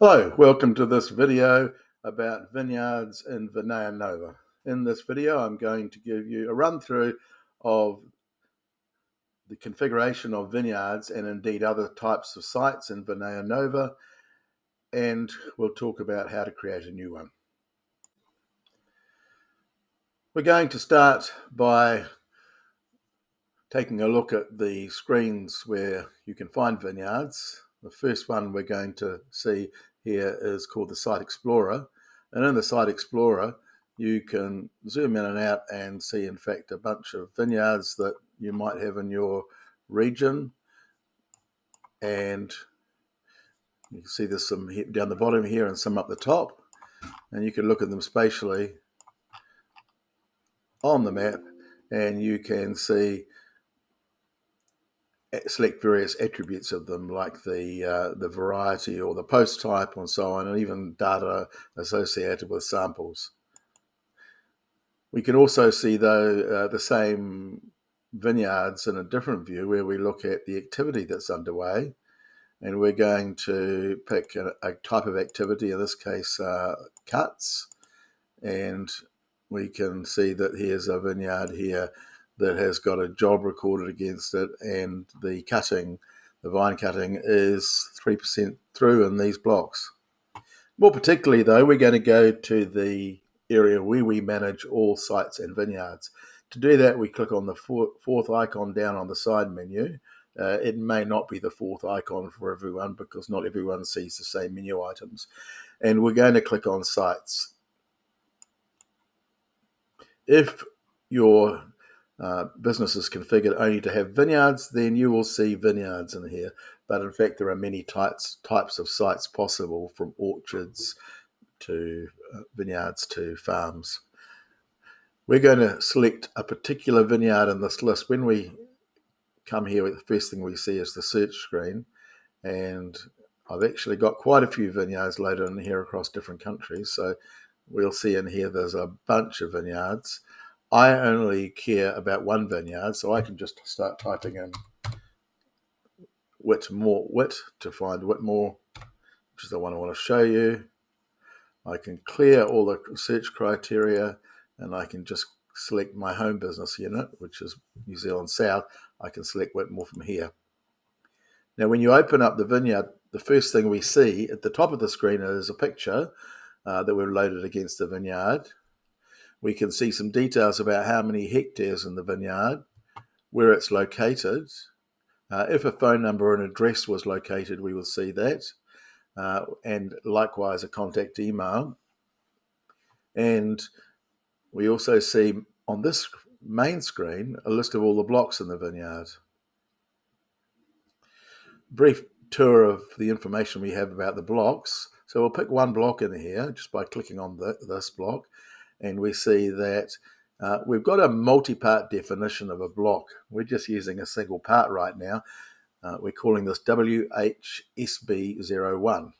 Hello, welcome to this video about vineyards in Vinea. In this video, I'm going to give you a run through of the configuration of vineyards and indeed other types of sites in Vinea, and we'll talk about how to create a new one. We're going to start by taking a look at the screens where you can find vineyards. The first one we're going to see here is called the Site Explorer. And in the Site Explorer, you can zoom in and out and see, in fact, a bunch of vineyards that you might have in your region. And you can see there's some down the bottom here and some up the top. And you can look at them spatially on the map, and you can see select various attributes of them, like the variety or the post type and so on, and even data associated with samples. We can also see, though, the same vineyards in a different view where we look at the activity that's underway, and we're going to pick a type of activity, in this case cuts, and we can see that here's a vineyard here that has got a job recorded against it, and the vine cutting is 3% through in these blocks. More particularly, though, we're going to go to the area where we manage all sites and vineyards. To do that, we click on the fourth icon down on the side menu. It may not be the fourth icon for everyone because not everyone sees the same menu items. And we're going to click on Sites. If your business is configured only to have vineyards, then you will see vineyards in here. But in fact, there are many types of sites possible, from orchards to vineyards to farms. We're going to select a particular vineyard in this list. When we come here, the first thing we see is the search screen. And I've actually got quite a few vineyards loaded in here across different countries. So we'll see in here there's a bunch of vineyards. I only care about one vineyard, so I can just start typing in Whitmore to find Whitmore, which is the one I want to show you. I can clear all the search criteria, and I can just select my home business unit, which is New Zealand South. I can select Whitmore from here. Now, when you open up the vineyard, the first thing we see at the top of the screen is a picture that we've loaded against the vineyard. We can see some details about how many hectares in the vineyard, where it's located. If a phone number and address was located, we will see that. And likewise, a contact email. And we also see on this main screen a list of all the blocks in the vineyard. Brief tour of the information we have about the blocks. So we'll pick one block in here just by clicking on this block, and we see that we've got a multi-part definition of a block. We're just using a single part right now. We're calling this WHSB01.